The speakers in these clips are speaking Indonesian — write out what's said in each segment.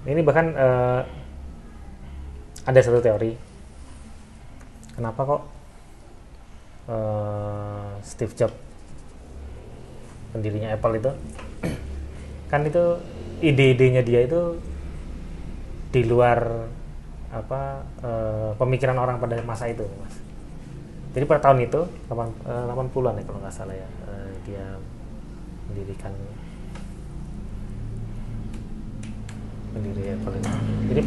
Ini bahkan ada satu teori kenapa kok Steve Jobs, pendirinya Apple itu, kan itu ide-idenya dia itu di luar pemikiran orang pada masa itu, Mas. Jadi pada tahun itu 80-an ya kalau nggak salah ya, dia mendirikan pendiri Apple itu. Jadi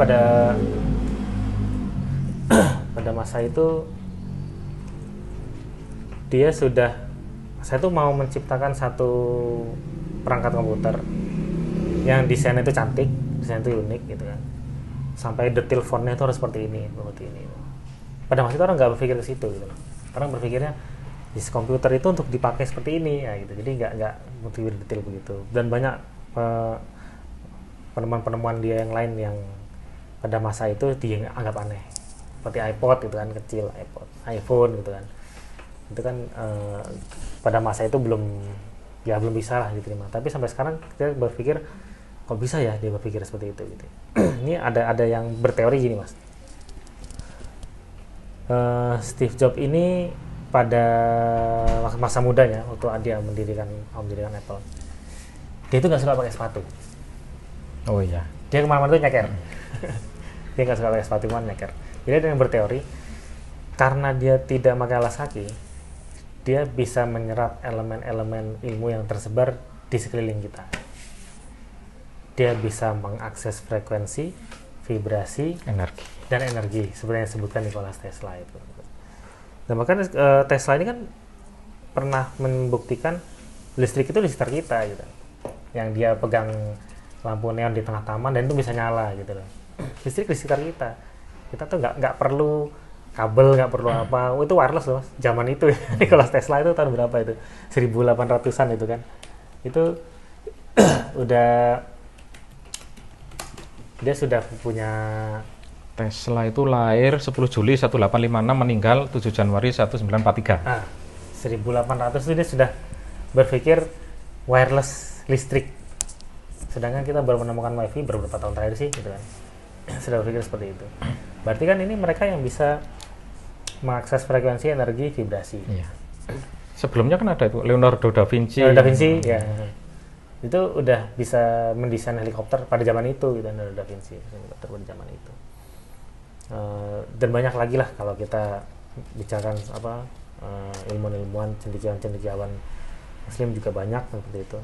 pada masa itu saya tuh mau menciptakan satu perangkat komputer yang desainnya itu cantik, desainnya itu unik gitu kan, sampai detail fontnya itu harus seperti ini. Pada masa itu orang nggak berpikir ke situ gitu. Orang berpikirnya komputer itu untuk dipakai seperti ini ya gitu. Jadi nggak berpikir detail begitu. Dan banyak penemuan-penemuan dia yang lain yang pada masa itu dianggap aneh, seperti iPod gitu kan, kecil, iPhone gitu kan. Itu kan pada masa itu belum bisa lah diterima. Tapi sampai sekarang kita berpikir kok bisa ya dia berpikir seperti itu gitu. Ini ada yang berteori gini, Mas. Steve Jobs ini pada masa mudanya waktu dia mendirikan Apple, dia itu nggak suka pakai sepatu. Oh iya. Dia kemana-mana tuh nyeker. Dia nggak suka pakai sepatu, cuma nyeker. Jadi ada yang berteori karena dia tidak pakai alas kaki, dia bisa menyerap elemen-elemen ilmu yang tersebar di sekeliling kita. Dia bisa mengakses frekuensi, vibrasi, dan energi seperti yang disebutkan Nikola Tesla itu. Dan bahkan Tesla ini kan pernah membuktikan listrik itu di sekitar kita gitu. Yang dia pegang lampu neon di tengah taman dan itu bisa nyala gitu loh. Listrik di sekitar kita. Kita tuh nggak perlu kabel, nggak perlu apa. Itu wireless loh, Mas. Zaman itu ya. Nikola Tesla itu tahun berapa itu? 1800-an itu kan. Itu dia sudah punya. Tesla itu lahir 10 Juli 1856, meninggal 7 Januari 1943. 1800 itu dia sudah berpikir wireless listrik. Sedangkan kita baru menemukan WiFi beberapa tahun terakhir sih gitu kan. Sudah berpikir seperti itu. Berarti kan ini mereka yang bisa mengakses frekuensi, energi, vibrasi. Iya. Sebelumnya kan ada itu Leonardo da Vinci. Ya. Itu udah bisa mendesain helikopter pada zaman itu gitu, Leonardo da Vinci, helikopter pada zaman itu. Dan banyak lagi lah kalau kita bicarakan ilmuwan, cendekiawan Muslim juga banyak seperti itu.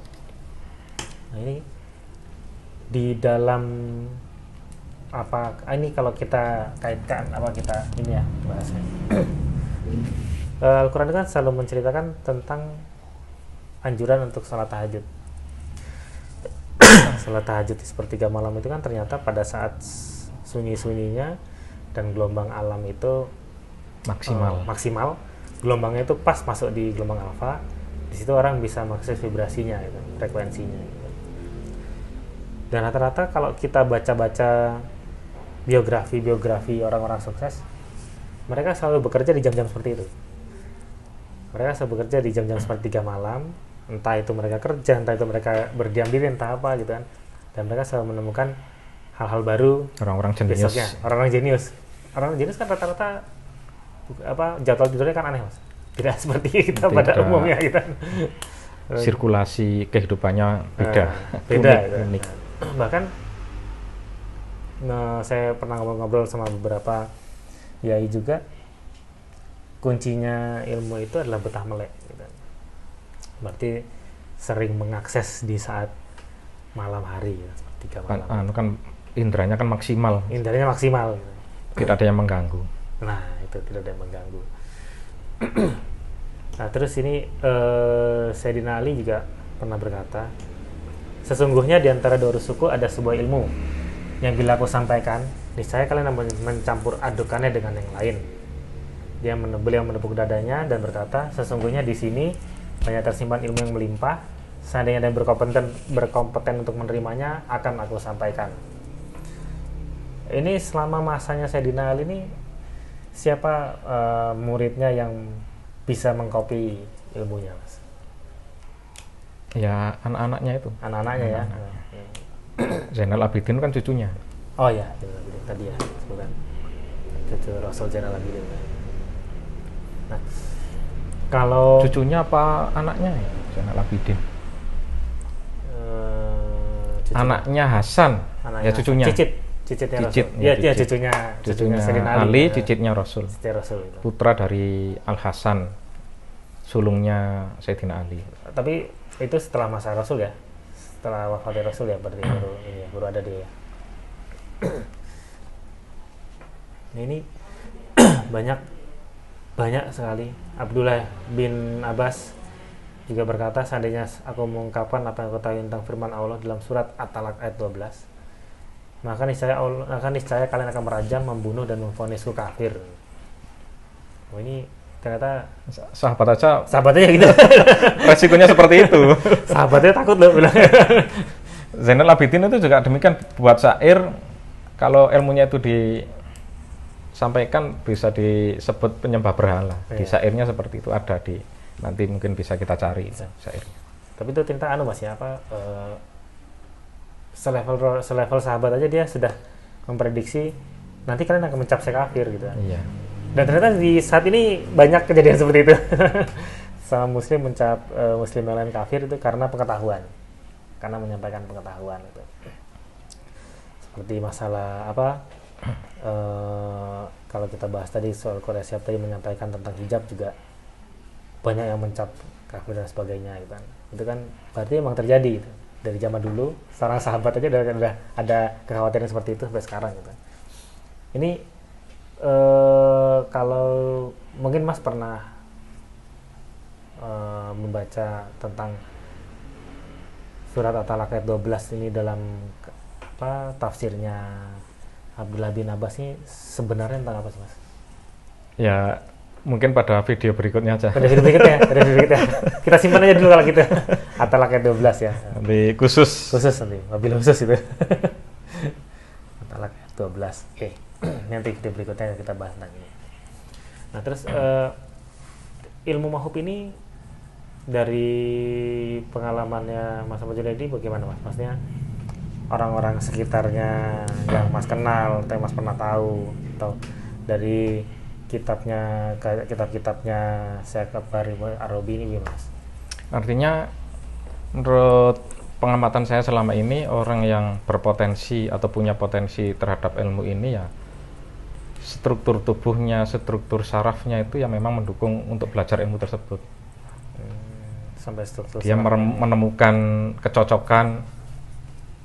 Nah ini di dalam ini kalau kita kaitkan kita ini ya bahasanya. Al-Quran kan selalu menceritakan tentang anjuran untuk salat tahajud. Salat tahajud di sepertiga malam itu kan ternyata pada saat sunyi-sunyinya dan gelombang alam itu maksimal, gelombangnya itu pas masuk di gelombang alfa. Di situ orang bisa mengakses vibrasinya gitu, frekuensinya gitu. Dan rata-rata kalau kita baca-baca biografi orang-orang sukses, mereka selalu bekerja di jam-jam seperti itu. Mereka selalu bekerja di jam-jam sepertiga malam, entah itu mereka kerja, entah itu mereka berdiam diri, entah apa gitu kan. Dan mereka selalu menemukan hal-hal baru. Orang-orang jenius. Orang jenius kan rata-rata jadwal tidurnya kan aneh, Mas. Tidak seperti kita pada umumnya gitu. Sirkulasi kehidupannya beda. Unik. Bahkan saya pernah ngobrol sama beberapa yai juga, kuncinya ilmu itu adalah betah melek gitu. Berarti sering mengakses di saat malam hari ya, sepertiga malam. Kan indranya kan maksimal. Indranya maksimal gitu. Tidak ada yang mengganggu. Nah, itu tidak ada yang mengganggu. Nah, terus ini Sayyidina Ali juga pernah berkata, sesungguhnya di antara dua suku ada sebuah ilmu yang bila aku sampaikan, niscaya kalian mencampur adukannya dengan yang lain. Beliau menepuk dadanya dan berkata, sesungguhnya di sini banyak tersimpan ilmu yang melimpah. Seandainya ada yang berkompeten untuk menerimanya, akan aku sampaikan. Ini selama masanya Sayyidina Ali ini, siapa muridnya yang bisa mengcopy ilmunya, Mas? Ya anak-anaknya itu. Anak-anaknya ya. Zainal Abidin kan cucunya. Oh ya, tadi ya, bukan cucu Rasul Zainal Abidin. Nah, kalau Cucunya apa anaknya ya? Zainal Abidin. cucunya, Anaknya Hasan. anaknya Ya cucunya. cicitnya Cicit, Rasul. ya, Iya, cicit. cucunya Sayyidina Ali, ya. cicitnya Rasul. Cicitnya Rasul itu. Putra dari Al Hasan, sulungnya Sayyidina Ali. Tapi itu setelah masa Rasul ya, setelah wafatnya Rasul ya, berarti baru ada dia. Ini banyak sekali. Abdullah bin Abbas juga berkata, seandainya aku mengungkapkan apa yang aku tahu tentang firman Allah dalam surat At-Talaq ayat 12, maka niscaya kalian akan merajam, membunuh dan memvonisku kafir. Oh, ini ternyata sahabatnya gitu. Resikonya seperti itu. Sahabatnya takut loh bilang. Zainal Abidin itu juga demikian, buat syair kalau ilmunya itu disampaikan bisa disebut penyembah berhala. Di syairnya seperti itu ada nanti mungkin bisa kita cari syairnya. Tapi itu ternyata Mas ya, selevel sahabat aja dia sudah memprediksi nanti kalian akan mencap saya kafir gitu. Iya. Dan ternyata di saat ini banyak kejadian seperti itu. Sama muslim mencap muslim yang lain kafir itu karena pengetahuan, karena menyampaikan pengetahuan itu. Seperti masalah kalau kita bahas tadi soal Quraish Shihab tadi menyampaikan tentang hijab juga banyak yang mencap kafir dan sebagainya gitu kan. Itu kan berarti emang terjadi gitu. Dari zaman dulu seorang sahabat aja udah ada kekhawatiran seperti itu sampai sekarang gitu. Ini kalau mungkin Mas pernah membaca tentang surat At-Talaq ayat 12 ini dalam tafsirnya Abdullah bin Abbas ini sebenarnya tentang apa sih Mas? Ya mungkin pada video berikutnya aja. Pada video berikutnya. Kita simpan aja dulu kalau gitu. At-Talaq ayat 12 ya. Nanti khusus nanti, mobil khusus itu. At-Talaq ayat 12. Oke. Nanti video berikutnya kita bahas tentang ini. Nah, terus ilmu mahub ini dari pengalamannya Mas Ahmad Junaidi bagaimana Mas? Maksudnya orang-orang sekitarnya yang Mas kenal, atau yang Mas pernah tahu, atau dari kitab-kitabnya Syekh Ar-Rabi ini gimana Mas? Artinya menurut pengamatan saya selama ini, orang yang berpotensi atau punya potensi terhadap ilmu ini ya struktur tubuhnya, struktur sarafnya itu ya memang mendukung untuk belajar ilmu tersebut. Sampai struktur dia menemukan kecocokan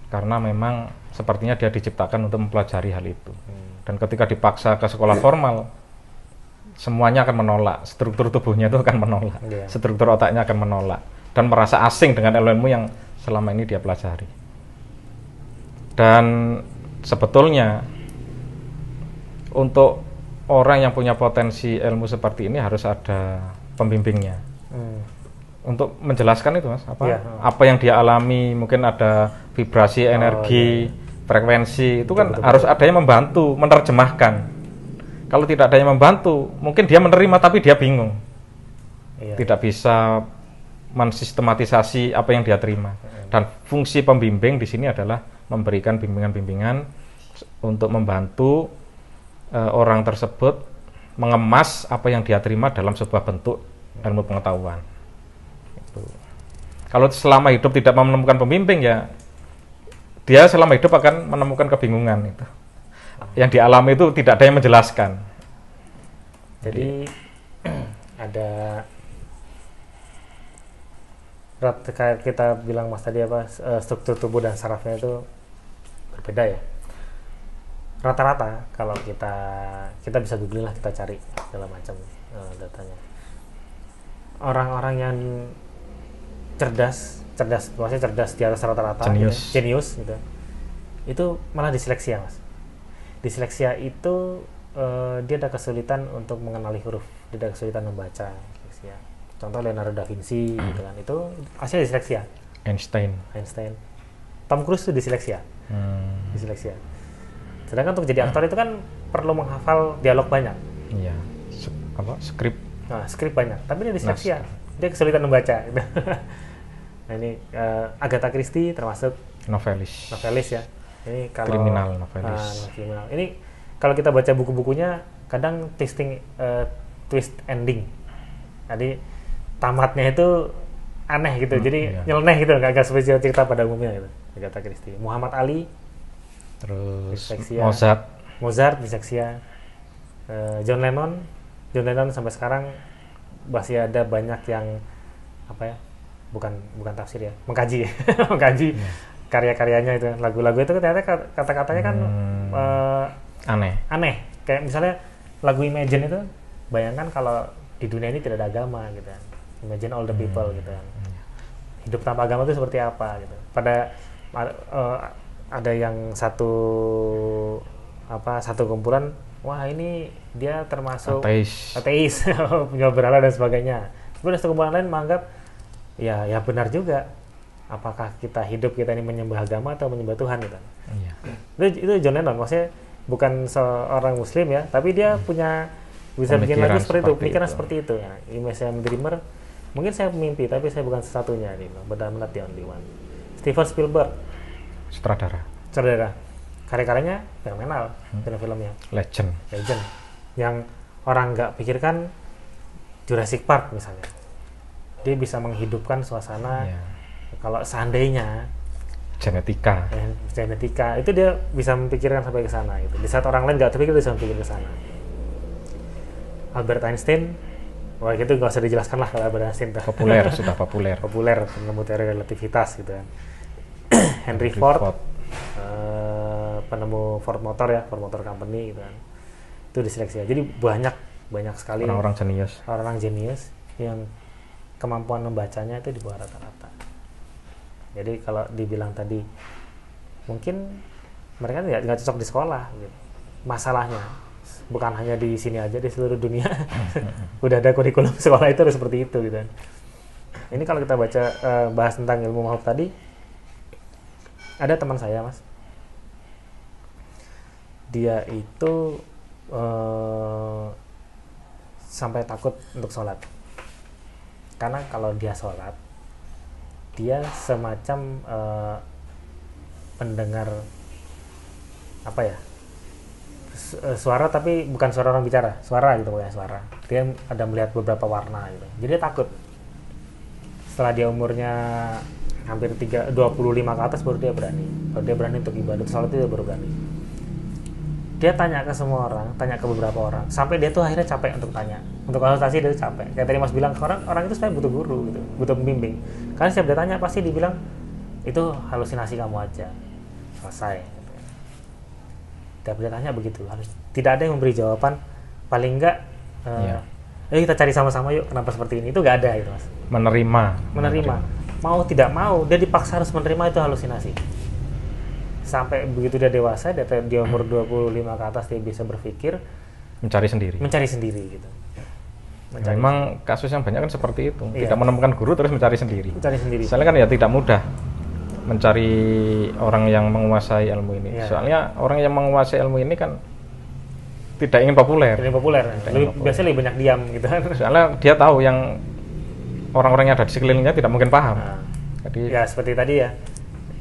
karena memang sepertinya dia diciptakan untuk mempelajari hal itu. Dan ketika dipaksa ke sekolah formal, semuanya akan menolak, struktur tubuhnya itu akan menolak, struktur otaknya akan menolak, dan merasa asing dengan ilmu yang selama ini dia pelajari. Dan sebetulnya untuk orang yang punya potensi ilmu seperti ini harus ada pembimbingnya untuk menjelaskan itu Mas, apa yang dia alami, mungkin ada vibrasi, energi, frekuensi, itu kan harus ada yang membantu menerjemahkan. Kalau tidak ada yang membantu, mungkin dia menerima tapi dia bingung, tidak bisa mensistematisasi apa yang dia terima. Dan fungsi pembimbing di sini adalah memberikan bimbingan-bimbingan untuk membantu orang tersebut mengemas apa yang dia terima dalam sebuah bentuk ilmu pengetahuan. Kalau selama hidup tidak menemukan pembimbing, ya dia selama hidup akan menemukan kebingungan itu. Yang dialami itu tidak ada yang menjelaskan. Jadi ada kayak kita bilang Mas tadi struktur tubuh dan sarafnya itu berbeda ya. Rata-rata kalau kita bisa googling lah, kita cari segala macam datanya. Orang-orang yang cerdas maksudnya cerdas di atas rata-rata, jenius gitu, itu malah diseleksia Mas. Diseleksia itu dia ada kesulitan untuk mengenali huruf, dia ada kesulitan membaca. Contoh Leonardo da Vinci gitu kan, itu hasil diseleksia. Einstein, Tom Cruise itu diseleksia. Diseleksia. Sedangkan untuk jadi aktor itu kan perlu menghafal dialog banyak. Iya. Skrip. Nah, skrip banyak, tapi dia diseleksia. Dia kesulitan membaca. Nah, ini Agatha Christie termasuk novelis ya. Ini kalau kriminal novelis. Kriminal. Ini kalau kita baca buku-bukunya kadang twist ending. Jadi tamatnya itu aneh gitu. Jadi nyeleneh gitu, nggak spesial cerita pada umumnya gitu. Agatha Christie. Muhammad Ali, terus Dyslexia. Mozart disleksia. John Lennon sampai sekarang masih ada banyak yang apa ya? Bukan tafsir ya, mengkaji karya-karyanya itu, lagu-lagu itu ternyata kata-katanya kan aneh. Kayak misalnya lagu Imagine itu, bayangkan kalau di dunia ini tidak ada agama gitu kan. Imagine all the people gitu kan. Hidup tanpa agama itu seperti apa gitu. Pada ada yang satu kumpulan, wah ini dia termasuk ateis punya berhala dan sebagainya. Kemudian satu kumpulan lain menganggap ya benar juga. Apakah kita ini menyembah agama atau menyembah Tuhan gitu. Itu John Lennon, maksudnya bukan seorang Muslim ya, tapi dia punya bisa bikin lagu seperti itu, pikiran seperti itu. Ya, Image I'm Dreamer, mungkin saya mimpi tapi saya bukan satu-satunya, benar-benar the only one. Steven Spielberg, sutradara, karya-karyanya fenomenal, film-filmnya legend, yang orang nggak pikirkan. Jurassic Park misalnya, dia bisa menghidupkan suasana. Kalau seandainya genetika itu dia bisa memikirkan sampai ke sana gitu. Di saat orang lain nggak terpikir, dia bisa memikir ke sana. Albert Einstein, wah itu nggak usah dijelaskan lah kalau Albert Einstein sudah populer penemu teori relativitas gitu kan. Henry Ford, penemu Ford Motor Company gitu kan. Itu diseleksi. Jadi banyak sekali orang jenius yang kemampuan membacanya itu di bawah rata-rata. Jadi kalau dibilang tadi mungkin mereka nggak cocok di sekolah gitu. Masalahnya bukan hanya di sini aja, di seluruh dunia udah ada kurikulum sekolah itu harus seperti itu gitu. Ini kalau kita bahas tentang ilmu mahluk tadi, ada teman saya Mas, dia itu sampai takut untuk sholat karena kalau dia sholat dia semacam pendengar apa ya, suara tapi bukan suara orang bicara, suara gitu pokoknya suara. Dia ada melihat beberapa warna gitu. Jadi dia takut. Setelah dia umurnya hampir 25 ke atas baru dia berani untuk ibadah sholat, itu dia baru berani. Dia tanya ke semua orang, tanya ke beberapa orang, sampai dia tuh akhirnya capek untuk tanya, untuk konsultasi dia tuh capek. Kayak tadi Mas bilang, orang itu sebenarnya butuh guru gitu, butuh pembimbing. Karena setiap dia tanya pasti dibilang itu halusinasi kamu aja, selesai. Gitu. Setiap dia tanya begitu, tidak ada yang memberi jawaban. Paling enggak, kita cari sama-sama yuk kenapa seperti ini. Itu nggak ada gitu Mas. Menerima. Mau tidak mau, dia dipaksa harus menerima itu halusinasi. Sampai begitu dia dewasa, dia umur 25 ke atas, dia bisa berpikir, mencari sendiri gitu. Memang kasus yang banyak kan seperti itu. Tidak menemukan guru terus mencari sendiri. Soalnya kan ya tidak mudah mencari orang yang menguasai ilmu ini. Soalnya orang yang menguasai ilmu ini kan tidak ingin populer. Biasanya lebih banyak diam gitu kan. Soalnya dia tahu yang orang-orang yang ada di sekelilingnya tidak mungkin paham. Jadi ya seperti tadi ya,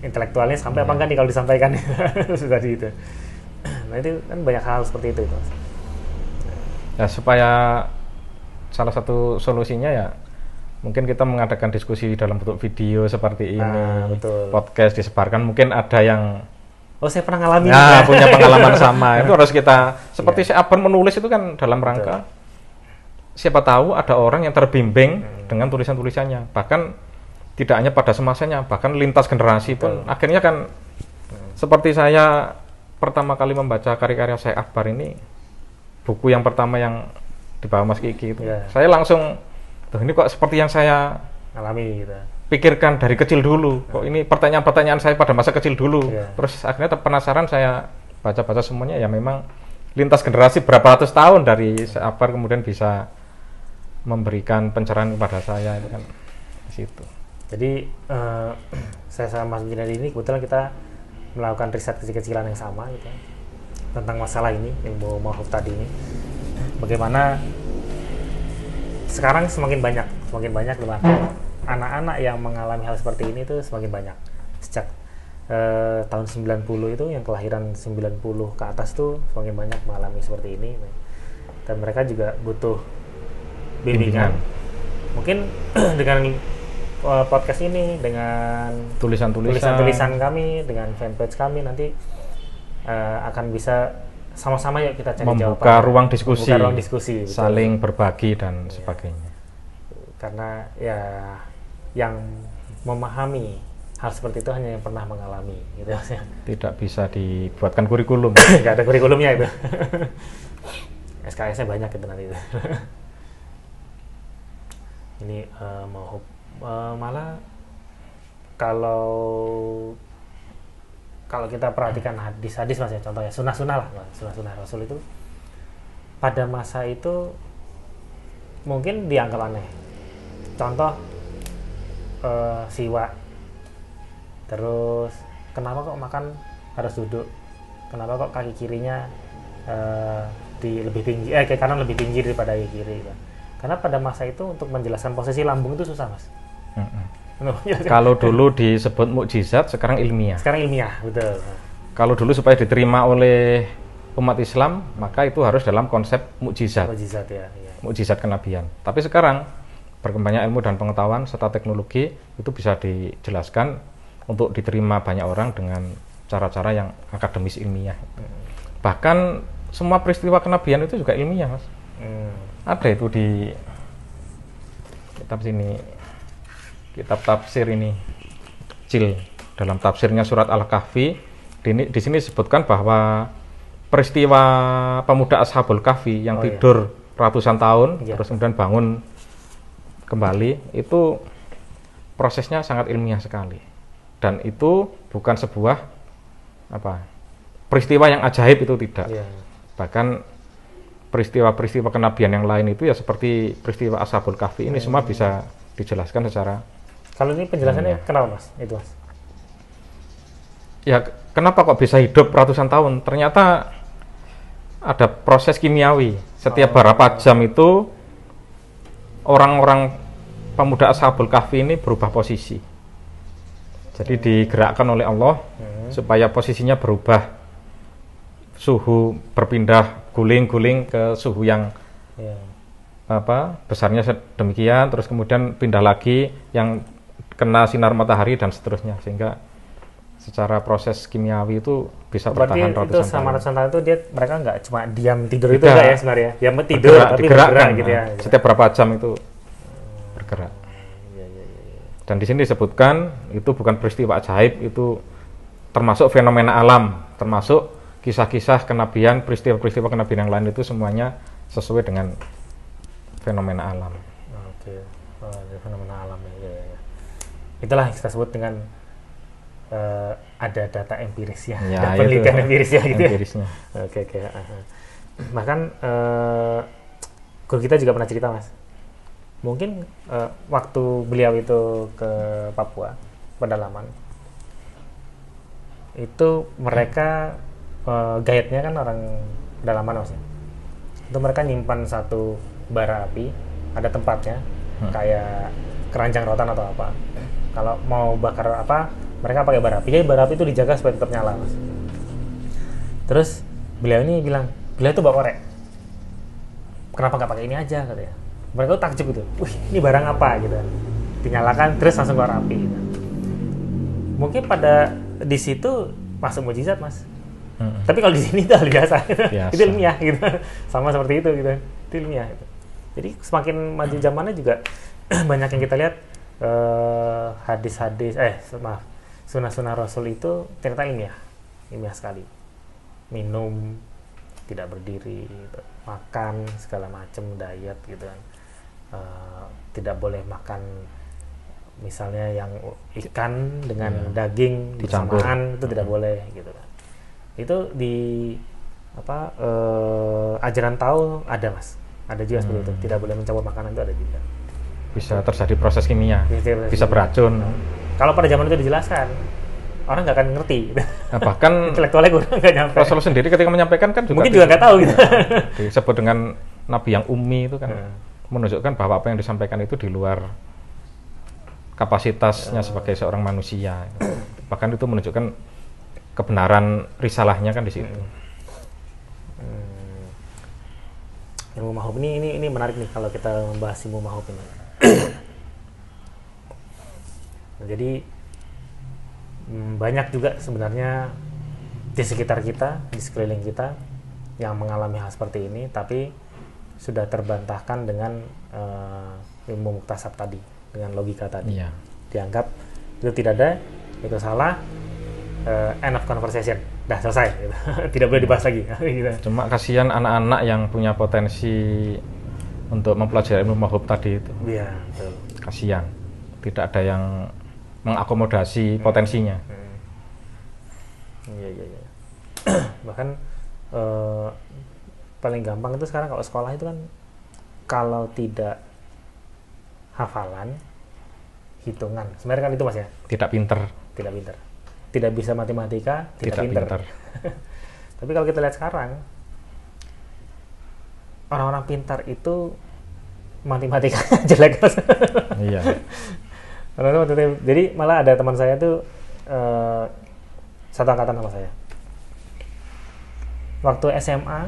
intelektualnya sampai apa enggak nih kalau disampaikan tadi itu. Nah itu kan banyak hal seperti itu. Ya supaya salah satu solusinya ya mungkin kita mengadakan diskusi dalam bentuk video seperti ini, podcast disebarkan. Mungkin ada yang saya pernah ngalamin punya pengalaman sama. Itu harus kita seperti si Aban menulis itu kan dalam rangka siapa tahu ada orang yang terbimbing dengan tulisan-tulisannya. Bahkan tidak hanya pada semasanya, bahkan lintas generasi pun akhirnya kan seperti saya pertama kali membaca karya-karya Syekh Akbar ini, buku yang pertama yang dibawa Mas Kiki itu, saya langsung, ini kok seperti yang saya alami gitu. Pikirkan dari kecil dulu, kok ini pertanyaan-pertanyaan saya pada masa kecil dulu. Terus akhirnya penasaran, saya baca-baca semuanya, ya memang lintas generasi berapa ratus tahun dari Syekh Akbar kemudian bisa memberikan pencerahan kepada saya, itu kan di situ. Jadi saya sama Mas Junadi ini kebetulan kita melakukan riset kecil-kecilan yang sama gitu, tentang masalah ini, ilmu mahluk tadi ini. Bagaimana sekarang semakin banyak anak-anak yang mengalami hal seperti ini itu semakin banyak. Sejak tahun 90 itu yang kelahiran 90 ke atas tuh semakin banyak mengalami seperti ini, dan mereka juga butuh bimbingan. Mungkin dengan podcast ini, dengan tulisan kami, dengan fanpage kami nanti akan bisa sama-sama yuk kita cari jawaban, membuka ruang diskusi, saling berbagi dan sebagainya. Karena ya yang memahami hal seperti itu hanya yang pernah mengalami, gitu ya. Tidak bisa dibuatkan kurikulum. Nggak ada kurikulumnya itu. SKS-nya banyak itu nanti. Ini malah kalau kita perhatikan hadis-hadis Mas ya, contohnya sunnah-sunnah lah, sunnah-sunnah Rasul itu pada masa itu mungkin dianggap aneh. Contoh siwak, terus kenapa kok makan harus duduk, kenapa kok kaki kirinya lebih tinggi, kaki kanan lebih tinggi daripada kaki kiri, gitu. Karena pada masa itu untuk menjelaskan posisi lambung itu susah Mas. Kalau dulu disebut mukjizat, sekarang ilmiah. Sekarang ilmiah, betul. Kalau dulu supaya diterima oleh umat Islam, maka itu harus dalam konsep mukjizat. Mukjizat ya. Mukjizat kenabian. Tapi sekarang berkembangnya ilmu dan pengetahuan serta teknologi itu bisa dijelaskan untuk diterima banyak orang dengan cara-cara yang akademis ilmiah. Bahkan semua peristiwa kenabian itu juga ilmiah, Mas. Ada itu di kitab tafsir ini kecil, dalam tafsirnya surat Al-Kahfi di sini disebutkan bahwa peristiwa pemuda Ashabul Kahfi yang tidur ratusan tahun terus kemudian bangun kembali, itu prosesnya sangat ilmiah sekali, dan itu bukan sebuah peristiwa yang ajaib, itu tidak. Bahkan peristiwa-peristiwa kenabian yang lain itu ya seperti peristiwa Ashabul Kahfi ini semua bisa dijelaskan secara. Kalau ini penjelasannya kenapa Mas? Itu Mas. Ya kenapa kok bisa hidup ratusan tahun? Ternyata ada proses kimiawi. Setiap berapa jam itu orang-orang pemuda Ashabul Kahfi ini berubah posisi. Jadi digerakkan oleh Allah supaya posisinya berubah, suhu berpindah guling-guling ke suhu yang besarnya sedemikian, terus kemudian pindah lagi yang kena sinar matahari dan seterusnya, sehingga secara proses kimiawi itu bisa bertahan ratusan tahun. Berarti itu sama ratusan tahun itu mereka nggak cuma diam tidur itu enggak ya sebenarnya? Diam tidur tapi bergerak gitu ya. Setiap berapa jam itu bergerak. Dan di sini disebutkan itu bukan peristiwa ajaib, itu termasuk fenomena alam, termasuk kisah-kisah kenabian, peristiwa-peristiwa kenabian yang lain itu semuanya sesuai dengan fenomena alam. Oke, fenomena alam ya. Itulah yang kita sebut dengan ada data empiris ya, ada penelitian empiris ya gitu empirisnya. Ya. Oke. Bahkan guru kita juga pernah cerita Mas, mungkin waktu beliau itu ke Papua pedalaman, itu mereka guide-nya kan orang pedalaman Mas ya. Itu mereka nyimpan satu bara api, ada tempatnya, kayak keranjang rotan atau apa. Kalau mau bakar mereka pakai bara api. Jadi bara api itu dijaga supaya tetap nyala Mas. Terus beliau ini bilang, beliau tuh bawa korek. Kenapa nggak pakai ini aja katanya. Mereka tuh takjub gitu. Wih, ini barang apa gitu. Dinyalakan terus langsung keluar api gitu. Mungkin pada di situ masuk mukjizat Mas. Tapi kalau di sini itu hal biasa. Itu ilmiah gitu. Sama seperti itu gitu. Itu ilmiah gitu. Jadi semakin maju zamannya juga banyak yang kita lihat sunnah-sunnah Rasul itu ternyata ilmiah sekali. Minum tidak berdiri, gitu. Makan segala macam, diet gitu kan. Tidak boleh makan misalnya yang ikan dengan daging bersamaan, itu tidak boleh gitu kan. Itu di ajaran Tao ada Mas, ada juga seperti itu, tidak boleh mencampur makanan, itu ada juga. Bisa terjadi proses kimia, bisa beracun. Kalau pada zaman itu dijelaskan, orang nggak akan ngerti. Nah, bahkan intelektualnya kurang nggak nyampe. Rasulullah sendiri ketika menyampaikan kan juga mungkin juga nggak tahu gitu. Disebut dengan nabi yang ummi itu kan menunjukkan bahwa apa yang disampaikan itu di luar kapasitasnya sebagai seorang manusia. bahkan itu menunjukkan kebenaran risalahnya kan di situ. Ilmu mahub ini menarik nih kalau kita membahas ilmu mahub ini. Nah, jadi banyak juga sebenarnya di sekitar kita, di sekeliling kita yang mengalami hal seperti ini, tapi sudah terbantahkan dengan ilmu muktasab tadi, dengan logika tadi. Iya. Dianggap itu tidak ada, itu salah, end of conversation, dah selesai, gitu. Tidak boleh dibahas lagi. Gitu. Cuma kasihan anak-anak yang punya potensi untuk mempelajari ilmu mahub tadi itu. Iya, betul. Kasihan, tidak ada yang mengakomodasi potensinya. Iya. Bahkan paling gampang itu sekarang kalau sekolah itu kan, kalau tidak hafalan, hitungan, sebenarnya kan itu Mas ya. Tidak pinter. Tidak bisa matematika, tidak pinter. Tapi kalau kita lihat sekarang, orang-orang pintar itu matematika jelek. Iya. Jadi malah ada teman saya tuh satu angkatan sama saya. Waktu SMA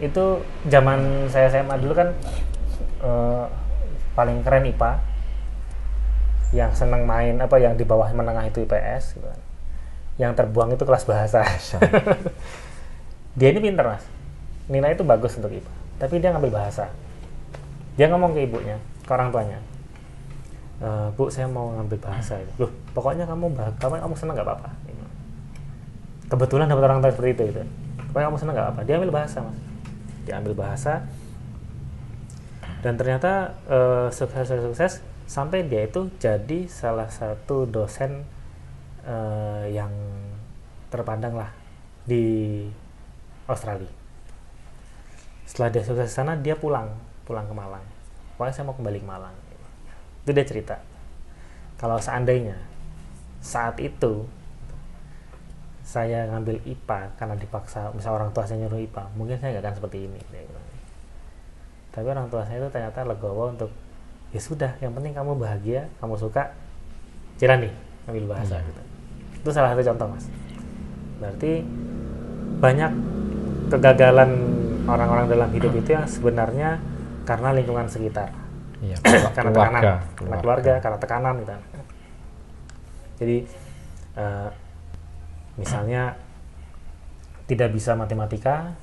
itu, zaman saya SMA dulu kan paling keren IPA, yang senang main yang di bawah menengah itu IPS gitu kan. Yang terbuang itu kelas bahasa. Dia ini pintar Mas, nilai itu bagus untuk IPA, tapi dia ngambil bahasa. Dia ngomong ke ibunya, ke orang tuanya, Bu, saya mau ngambil bahasa itu. Loh, pokoknya kamu senang nggak apa-apa. Kebetulan dapat orang tua seperti itu gitu. Pokoknya kamu senang nggak apa-apa. Dia ambil bahasa Mas, dia ambil bahasa, dan ternyata sukses sampai dia itu jadi salah satu dosen yang terpandang lah di Australia. Setelah dia sukses di sana, dia pulang ke Malang. Pokoknya saya mau kembali ke Malang. Itu dia cerita. Kalau seandainya saat itu saya ngambil IPA karena dipaksa, misal orang tua saya nyuruh IPA, mungkin saya nggak akan seperti ini. Tapi orang tua saya itu ternyata legowo untuk, ya sudah, yang penting kamu bahagia, kamu suka, jalani, ambil bahasa. Gitu. Itu salah satu contoh Mas. Berarti banyak kegagalan orang-orang dalam hidup itu yang sebenarnya karena lingkungan sekitar. Iya, karena keluarga, karena tekanan gitu. Jadi misalnya tidak bisa matematika,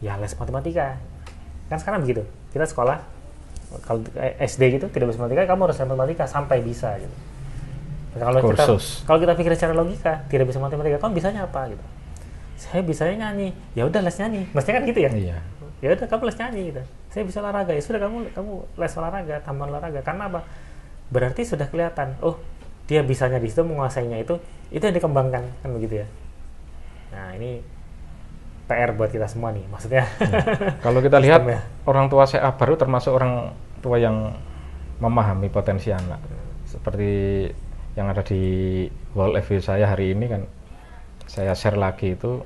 ya les matematika. Kan sekarang begitu. Kita sekolah, kalau SD gitu tidak bisa matematika, kamu harus les matematika sampai bisa gitu. Kalau kita pikir secara logika, tidak bisa matematika, kamu bisanya apa gitu? Saya bisanya nyanyi, ya udah les nyanyi. Mestinya kan gitu ya? Iya. Ya udah kamu les nyanyi gitu. Saya bisa olahraga, ya sudah kamu les olahraga, tambah olahraga. Karena apa? Berarti sudah kelihatan, oh dia bisanya di situ, menguasainya itu yang dikembangkan, kan begitu ya. Nah ini PR buat kita semua nih, maksudnya. Kalau kita lihat orang tua saya baru termasuk orang tua yang memahami potensi anak. Seperti yang ada di wall FB saya hari ini kan, saya share lagi itu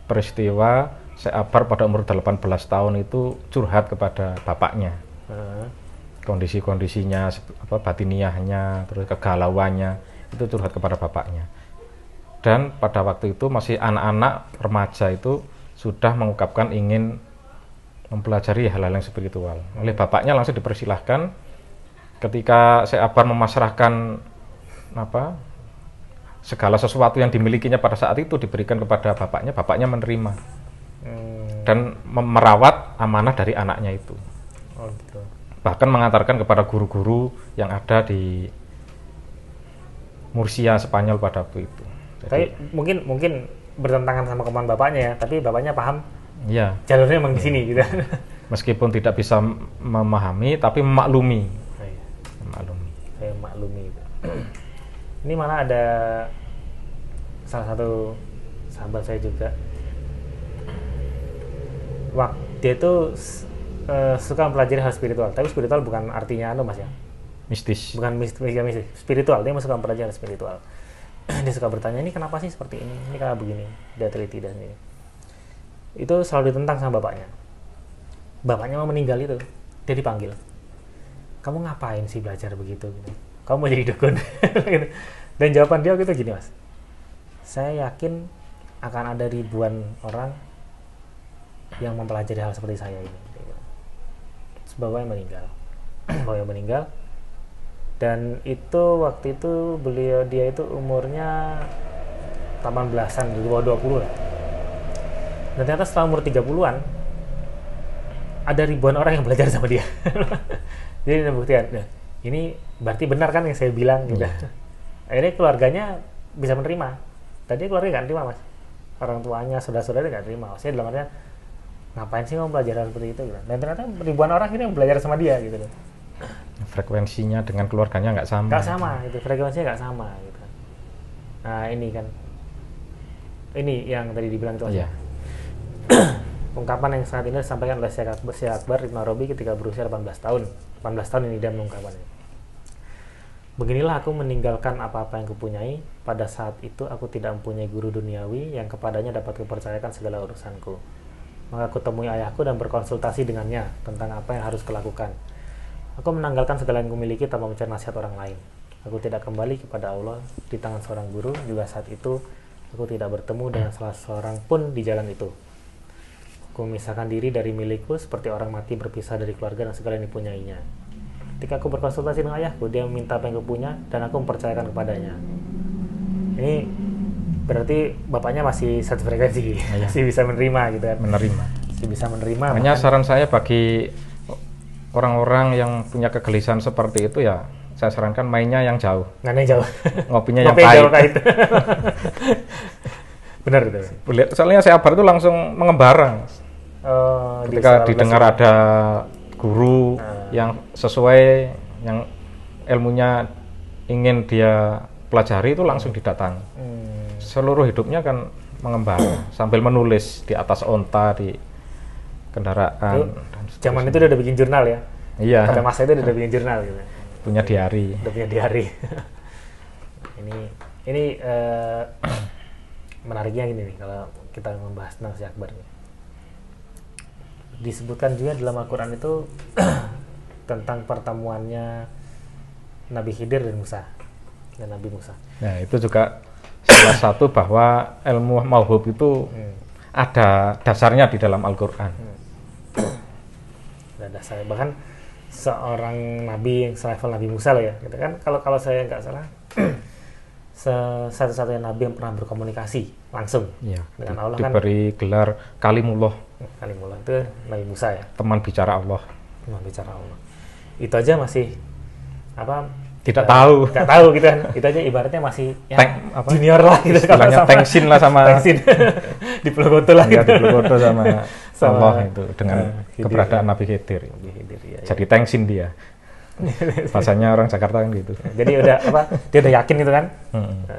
peristiwa saya Abar pada umur 18 tahun itu curhat kepada bapaknya. Kondisi-kondisinya, batiniahnya, terus kegalauannya, itu curhat kepada bapaknya. Dan pada waktu itu masih anak-anak remaja itu sudah mengungkapkan ingin mempelajari hal-hal yang spiritual. Oleh bapaknya langsung dipersilahkan. Ketika saya Abar memasrahkan segala sesuatu yang dimilikinya pada saat itu diberikan kepada bapaknya menerima dan merawat amanah dari anaknya itu. Oh, gitu. Bahkan mengantarkan kepada guru-guru yang ada di Murcia, Spanyol pada waktu itu. Tapi mungkin bertentangan sama kemauan bapaknya ya, tapi bapaknya paham. Iya. Jalurnya memang di sini gitu. Meskipun tidak bisa memahami, tapi memaklumi. Oh, iya. Saya maklumi. Ini malah ada salah satu sahabat saya juga. Dia tuh suka mempelajari hal spiritual, tapi spiritual bukan artinya Mas ya. Mistis. Bukan mistis, spiritual. Dia suka mempelajari spiritual. Dia suka bertanya, ini kenapa sih seperti ini? Ini kenapa begini? Dia teliti dan ini. Itu selalu ditentang sama bapaknya. Bapaknya mau meninggal itu, dia dipanggil. Kamu ngapain sih belajar begitu? Gitu. Kamu mau jadi dukun? Gitu. Dan jawaban dia gitu gini mas, saya yakin akan ada ribuan orang yang mempelajari hal seperti saya ini. Bahwa yang meninggal, bahwa yang meninggal, dan itu waktu itu dia itu umurnya 18-an, di bawah 20 lah. Dan ternyata setelah umur 30-an ada ribuan orang yang belajar sama dia. Jadi ini buktian. Nah, ini berarti benar kan yang saya bilang gitu. Akhirnya keluarganya bisa menerima. Tadi keluarga nggak terima mas, orang tuanya, saudara-saudaranya nggak terima. Maksudnya dalam artian ngapain sih mau belajar seperti itu gitu. Dan ternyata ribuan orang ini yang belajar sama dia gitu loh. Frekuensinya dengan keluarganya nggak sama. Nggak sama, itu frekuensinya nggak sama gitu. Nah ini kan, ini yang tadi dibilang itu. Iya. Ungkapan yang saat ini disampaikan oleh Syekh Akbar Ibn Arabi ketika berusia 18 tahun. 18 tahun ini dia mengungkapkannya. Beginilah aku meninggalkan apa-apa yang kupunyai. Pada saat itu aku tidak mempunyai guru duniawi yang kepadanya dapat kupercayakan segala urusanku. Maka aku temui ayahku dan berkonsultasi dengannya tentang apa yang harus kulakukan. Aku menanggalkan segala yang kumiliki tanpa mencari nasihat orang lain. Aku tidak kembali kepada Allah di tangan seorang guru. Juga saat itu aku tidak bertemu dengan salah seorang pun di jalan itu. Aku memisahkan diri dari milikku seperti orang mati berpisah dari keluarga dan segala yang dipunyainya. Ketika aku berkonsultasi dengan ayahku, dia meminta apa yang aku punya dan aku mempercayakan kepadanya. Ini berarti bapaknya masih satu frekuensi, masih bisa menerima gitu kan? Menerima. Masih bisa menerima. Makanya saran saya bagi orang-orang yang punya kegelisahan seperti itu ya, saya sarankan mainnya yang jauh. Nggak yang jauh. Ngopinya yang pahit. Benar itu. Soalnya Syekh Akbar itu langsung mengembara. Ketika didengar ada guru yang sesuai, yang ilmunya ingin dia pelajari, itu langsung didatangi. Seluruh hidupnya kan mengembara sambil menulis di atas onta, di kendaraan. Zaman itu udah bikin jurnal ya? Iya. Pada masa itu udah bikin jurnal gitu. Punya diari. Udah punya diari. ini menariknya gini nih kalau kita membahas tentang Syekh Akbar nih. Disebutkan juga dalam Al-Quran itu tentang pertemuannya Nabi Khidir dan Musa dan Nabi Musa. Nah itu juga salah satu bahwa ilmu mauhub itu ada dasarnya di dalam Al-Quran. Ada dasarnya, bahkan seorang nabi yang selevel Nabi Musa loh ya, gitu kan? Kalau saya nggak salah, satu-satunya nabi yang pernah berkomunikasi langsung dengan Allah kan diberi gelar Kalimullah. Kalimullah itu Nabi Musa ya. Teman bicara Allah. Teman bicara Allah. Itu aja masih tidak tahu gitu kan. Itu aja ibaratnya masih ya, junior lah gitu. Istilahnya tengsin lah sama tengsin. Diplogoto lah gitu. Diplogoto sama Allah itu dengan keberadaan Nabi Khidir. Ya, jadi tengsin dia. Bahasanya orang Jakarta kan gitu. Jadi dia udah yakin gitu kan.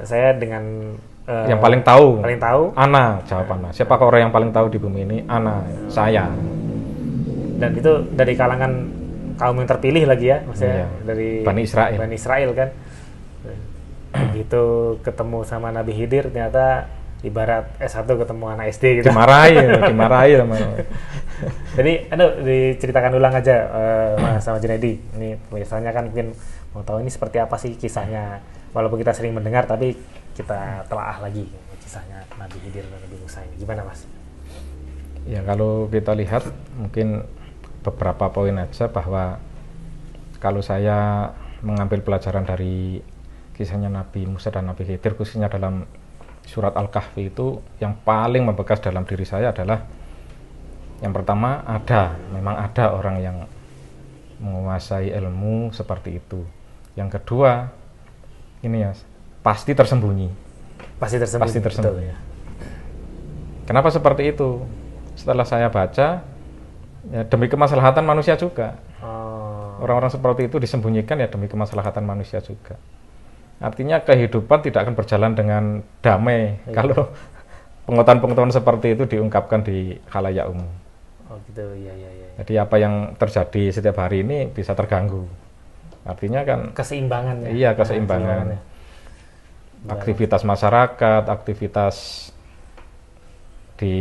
Saya dengan yang paling tahu ana jawabannya. Siapa orang yang paling tahu di bumi ini? Ana, saya. Dan itu dari kalangan kaum yang terpilih lagi ya, maksudnya dari Bani Israel kan. Begitu ketemu sama Nabi Khidir, ternyata ibarat S1 ketemu anak SD gitu. Dimarahi sama. Jadi diceritakan ulang aja Mas sama Junaidi. Ini misalnya kan mungkin mau tahu ini seperti apa sih kisahnya. Walaupun kita sering mendengar, tapi kita telaah lagi kisahnya Nabi Khidir dan Nabi Musa ini. Gimana Mas? Ya kalau kita lihat mungkin beberapa poin aja, bahwa kalau saya mengambil pelajaran dari kisahnya Nabi Musa dan Nabi Khidir, khususnya dalam surat Al-Kahfi, itu yang paling membekas dalam diri saya adalah yang pertama, memang ada orang yang menguasai ilmu seperti itu. Yang kedua, ini ya, pasti tersembunyi. Pasti tersembunyi. Betul, ya. Kenapa seperti itu? Setelah saya baca, ya demi kemaslahatan manusia juga. Orang-orang seperti itu disembunyikan ya demi kemaslahatan manusia juga. Artinya kehidupan tidak akan berjalan dengan damai kalau pengetahuan-pengetahuan seperti itu diungkapkan di khalayak umum. Oh gitu, ya. Jadi apa yang terjadi setiap hari ini bisa terganggu. Artinya kan keseimbangan ya. Iya, keseimbangan. Aktivitas masyarakat, aktivitas di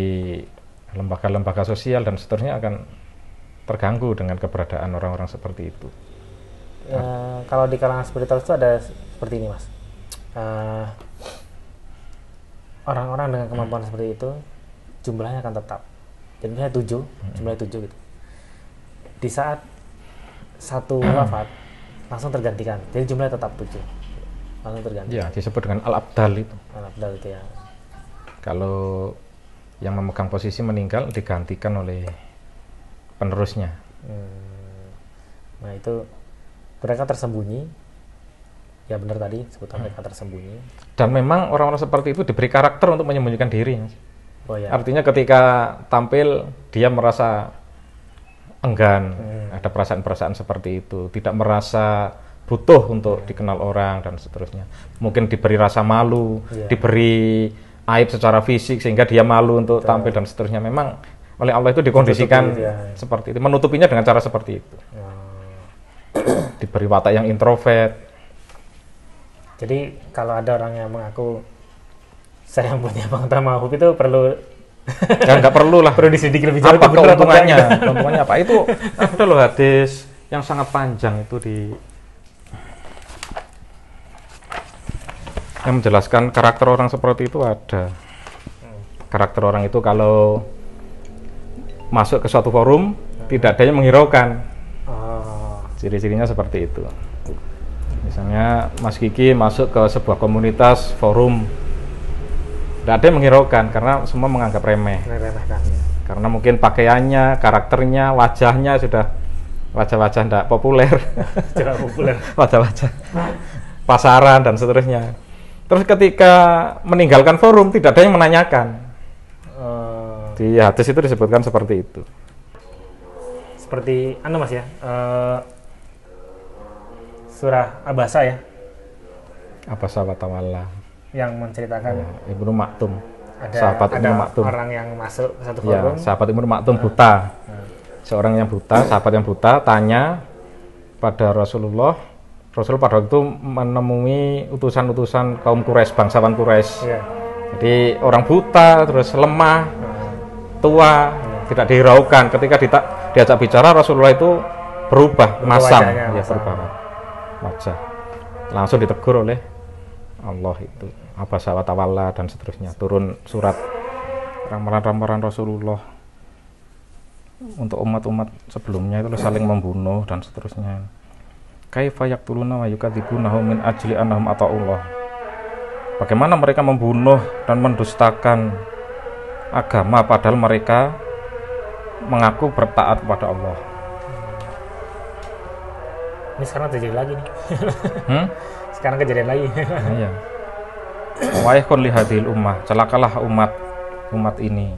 lembaga-lembaga sosial dan seterusnya akan terganggu dengan keberadaan orang-orang seperti itu. Kalau di kalangan spiritual itu ada seperti ini Mas. orang-orang dengan kemampuan seperti itu jumlahnya akan tetap. Jadi misalnya 7, jumlahnya 7 gitu. Di saat satu wafat langsung tergantikan. Jadi jumlahnya tetap 7. Langsung tergantikan. Ya, disebut dengan al-abdal itu. Al-abdal itu ya. Kalau yang memegang posisi meninggal digantikan oleh penerusnya. Nah, itu mereka tersembunyi. Ya benar tadi sebutan mereka tersembunyi. Dan memang orang-orang seperti itu diberi karakter untuk menyembunyikan diri. Oh, ya. Artinya ketika tampil dia merasa enggan, ada perasaan-perasaan seperti itu, tidak merasa butuh untuk dikenal orang dan seterusnya. Mungkin diberi rasa malu, diberi aib secara fisik sehingga dia malu untuk tampil dan seterusnya. Memang oleh Allah itu dikondisikan seperti itu, menutupinya dengan cara seperti itu. Diberi watak yang introvert. Jadi kalau ada orang yang mengaku saya punya pengetahuan mahfuz itu perlu ya nggak perlu lah, perlu diselidiki lebih jauh. Apa keuntungannya? Keuntungannya apa? Itu ada loh hadis yang sangat panjang itu yang menjelaskan karakter orang seperti itu ada. Karakter orang itu kalau masuk ke suatu forum tidak ada yang menghiraukan. Ciri-cirinya seperti itu. Misalnya Mas Kiki masuk ke sebuah komunitas forum, tidak ada yang menghiraukan karena semua menganggap remeh. Karena mungkin pakaiannya, karakternya, wajahnya sudah wajah-wajah tidak populer. Wajah-wajah pasaran dan seterusnya. Terus ketika meninggalkan forum tidak ada yang menanyakan. Di hadis itu disebutkan seperti itu. Seperti Mas ya. Surah Abasa ya. Abasa wa tawalla. Yang menceritakan Ibnu Maktum. Sahabat Ibnu Maktum. Orang yang masuk ke satu forum. Ya, sahabat Ibnu Maktum buta. Seorang yang buta, sahabat yang buta tanya pada Rasulullah. Rasul pada waktu itu menemui utusan-utusan kaum Quraisy, bangsawan Quraisy. Jadi orang buta, terus lemah, tua, tidak dihiraukan. Ketika diajak bicara, Rasulullah itu berubah masam, berubah wajah. Langsung ditegur oleh Allah itu. Abasa wa tawalla dan seterusnya. Turun surat ramalan-ramalan Rasulullah untuk umat-umat sebelumnya itu saling membunuh dan seterusnya. Kaifa yaqtuluna wa yukadzibunahu min ajli annahum ata'ullah. Bagaimana mereka membunuh dan mendustakan agama padahal mereka mengaku bertaat kepada Allah. Ini sekarang terjadi lagi nih. Sekarang kejadian lagi. Iya. Wa yakun li hadhil ummah, celakalah umat ini.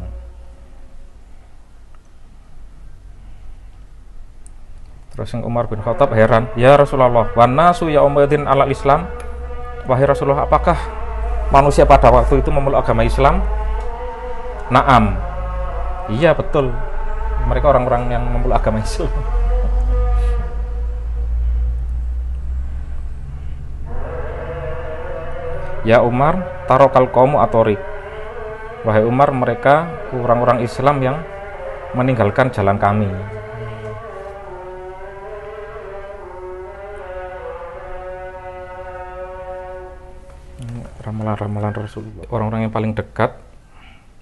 Terus Umar bin Khattab heran, "Ya Rasulullah, wa nasu yaumaidin ala Islam?" Wahai Rasulullah, apakah manusia pada waktu itu memeluk agama Islam? Naam. Iya, betul. Mereka orang-orang yang memeluk agama Islam. Ya Umar, tarokal qaumu atorik. Wahai Umar, mereka orang-orang Islam yang meninggalkan jalan kami. Ramalan-ramalan Rasulullah. Orang-orang yang paling dekat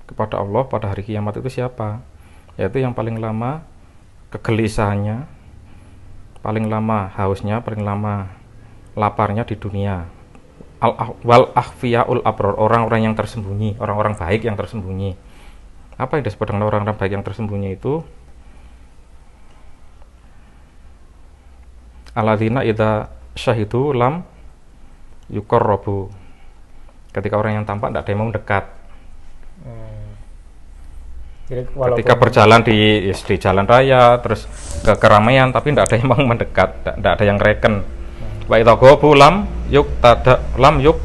kepada Allah pada hari kiamat itu siapa? Yaitu yang paling lama kegelisahannya, paling lama hausnya, paling lama laparnya di dunia. Wal akhfiyaul abror, orang-orang yang tersembunyi, orang-orang baik yang tersembunyi. Apa yang disebut dengan orang-orang baik yang tersembunyi itu? Alladzina idza syahidu lam yuqarrabu. Ketika orang yang tampak tidak ada yang mau dekat. Jadi, ketika berjalan di jalan raya, terus ke keramaian, tapi tidak ada yang mau mendekat, tidak ada yang reken. Wa idza ghabu lam yuk tada lam yuk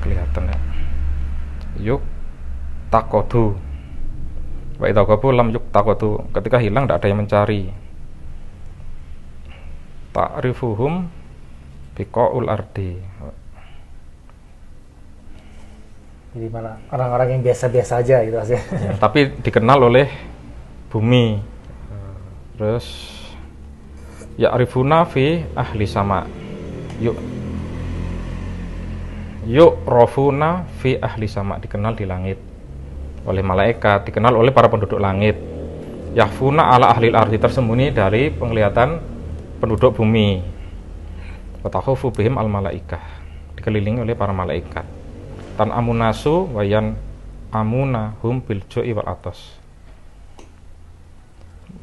kelihatan ya. Yuk takodu. Wa idza ghabu lam yuk takodu. Ketika hilang tidak ada yang mencari. Ta'rifuhum biqaul ardi. Jadi malah orang-orang yang biasa-biasa aja gitu ya, tapi dikenal oleh bumi. Terus ya'rifuna fi ahli sama. Yu'rafuna fi ahli sama, dikenal di langit oleh malaikat, dikenal oleh para penduduk langit. Yahfuna ala ahli ardi, tersembunyi dari penglihatan penduduk bumi. Wa takhufu bihim al malaikah, dikelilingi oleh para malaikat. Tan amunasu wayan amuna hum bil jo'i wal atos.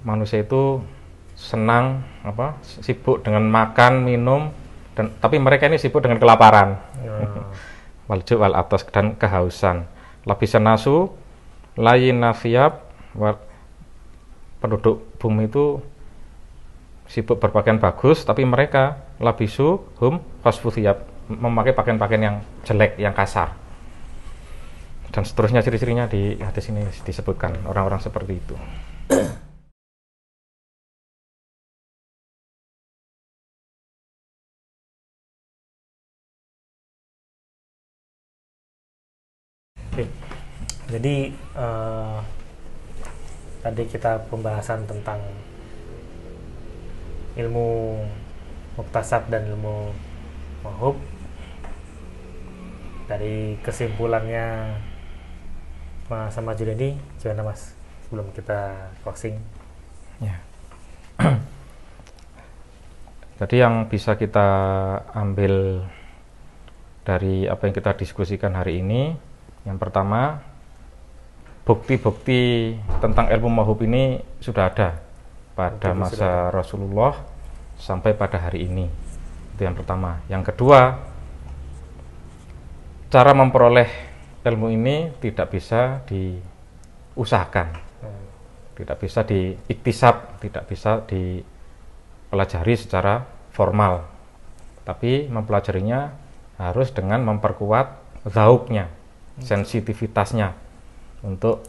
Manusia itu senang sibuk dengan makan, minum, tapi mereka ini sibuk dengan kelaparan. Wal jo' wal atos, dan kehausan. Labisan nasu layin nafiyab, penduduk bumi itu sibuk berpakaian bagus, tapi mereka labisu hum khasfuthiyab, memakai pakaian-pakaian yang jelek, yang kasar. Dan seterusnya ciri-cirinya di hadis ini disebutkan orang-orang seperti itu. Jadi tadi kita pembahasan tentang ilmu muktasab dan ilmu mauhub. Dari kesimpulannya Mas sama Junaidi, gimana Mas sebelum kita closing? Ya. Jadi yang bisa kita ambil dari apa yang kita diskusikan hari ini, yang pertama, bukti-bukti tentang ilmu mauhub ini sudah ada pada masa Rasulullah sampai pada hari ini. Itu yang pertama. Yang kedua, cara memperoleh ilmu ini tidak bisa diusahakan, tidak bisa diiktisab, tidak bisa dipelajari secara formal, tapi mempelajarinya harus dengan memperkuat zauknya, sensitivitasnya, untuk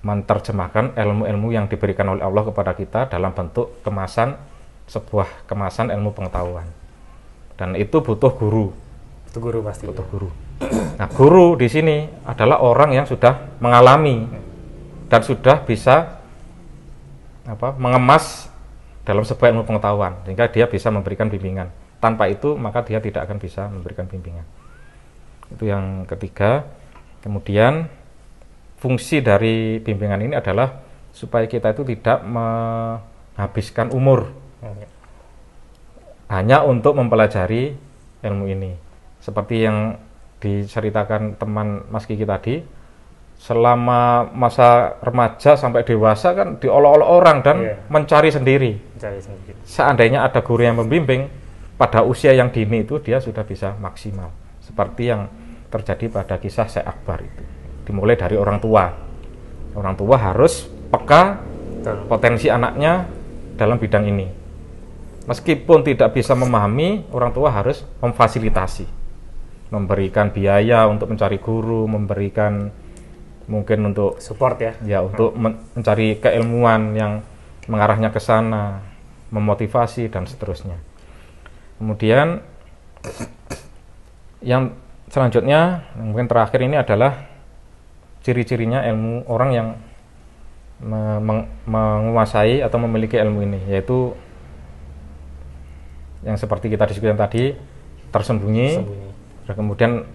menerjemahkan ilmu-ilmu yang diberikan oleh Allah kepada kita dalam bentuk kemasan, sebuah kemasan ilmu pengetahuan. Dan itu butuh guru. Butuh guru pasti. Butuh guru. Nah, guru di sini adalah orang yang sudah mengalami dan sudah bisa mengemas dalam sebuah ilmu pengetahuan, sehingga dia bisa memberikan bimbingan. Tanpa itu maka dia tidak akan bisa memberikan bimbingan. Itu yang ketiga. Kemudian fungsi dari bimbingan ini adalah supaya kita itu tidak menghabiskan umur hanya untuk mempelajari ilmu ini. Seperti yang diceritakan teman Mas Kiki tadi, selama masa remaja sampai dewasa kan diolok-olok orang dan mencari sendiri. Seandainya ada guru yang membimbing, pada usia yang dini itu dia sudah bisa maksimal. Seperti yang terjadi pada kisah Syekh Akbar itu. Dimulai dari orang tua. Orang tua harus peka potensi anaknya dalam bidang ini. Meskipun tidak bisa memahami, orang tua harus memfasilitasi, memberikan biaya untuk mencari guru, memberikan mungkin untuk support untuk mencari keilmuan yang mengarahnya ke sana, memotivasi dan seterusnya. Kemudian yang selanjutnya, mungkin terakhir ini adalah ciri-cirinya ilmu orang yang menguasai atau memiliki ilmu ini, yaitu yang seperti kita diskusikan tadi, tersembunyi. Dan kemudian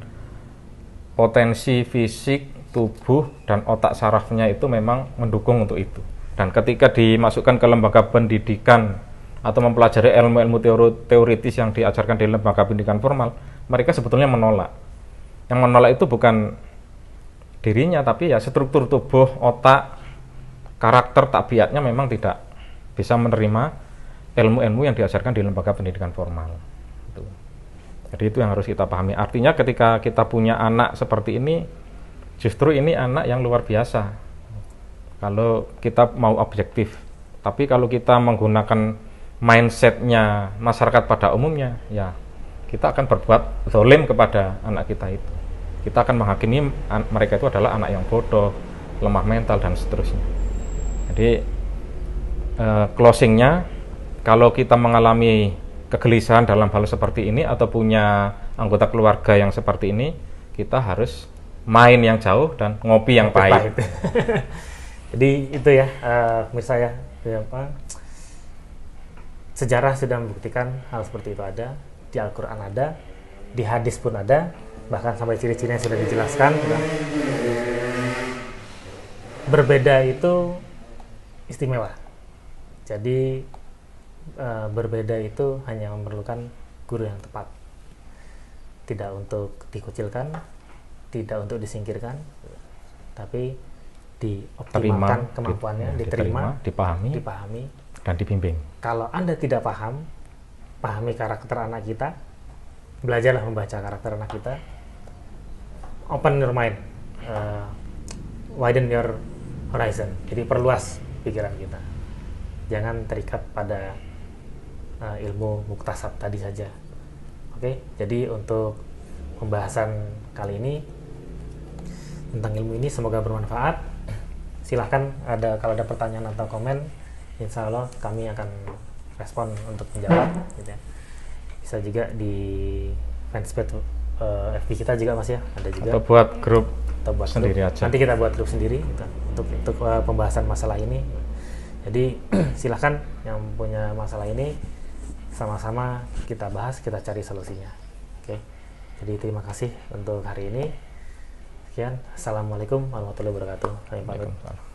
potensi fisik, tubuh, dan otak sarafnya itu memang mendukung untuk itu. Dan ketika dimasukkan ke lembaga pendidikan atau mempelajari ilmu-ilmu teoritis yang diajarkan di lembaga pendidikan formal, mereka sebetulnya menolak. Yang menolak itu bukan dirinya, tapi ya struktur tubuh, otak, karakter, tabiatnya memang tidak bisa menerima ilmu-ilmu yang diajarkan di lembaga pendidikan formal. Jadi itu yang harus kita pahami. Artinya ketika kita punya anak seperti ini, justru ini anak yang luar biasa kalau kita mau objektif. Tapi kalau kita menggunakan mindsetnya masyarakat pada umumnya, ya kita akan berbuat zalim kepada anak kita itu. Kita akan menghakimi mereka itu adalah anak yang bodoh, lemah mental, dan seterusnya. Jadi closingnya, kalau kita mengalami kegelisahan dalam hal seperti ini atau punya anggota keluarga yang seperti ini, kita harus main yang jauh dan ngopi yang pahit. Jadi itu ya, misalnya sejarah sudah membuktikan hal seperti itu ada, di Al-Quran ada, di hadis pun ada, bahkan sampai ciri-cirinya sudah dijelaskan. Berbeda itu istimewa. Jadi berbeda itu hanya memerlukan guru yang tepat, tidak untuk dikucilkan, tidak untuk disingkirkan, tapi dioptimalkan kemampuannya, diterima, dipahami, dan dibimbing. Kalau Anda tidak paham, pahami karakter anak kita, belajarlah membaca karakter anak kita, open your mind, widen your horizon, jadi perluas pikiran kita, jangan terikat pada ilmu muktasab tadi saja. Oke, jadi untuk pembahasan kali ini tentang ilmu ini semoga bermanfaat. Silahkan kalau ada pertanyaan atau komen, insya Allah kami akan respon untuk menjawab, gitu ya. Bisa juga di fanspage FB kita juga Mas ya, ada juga. Atau buat grup sendiri aja. Nanti kita buat grup sendiri gitu, untuk pembahasan masalah ini. Jadi silahkan yang punya masalah ini sama-sama kita bahas, kita cari solusinya. Oke. Jadi terima kasih untuk hari ini. Sekian. Assalamualaikum warahmatullahi wabarakatuh. Kami pamit.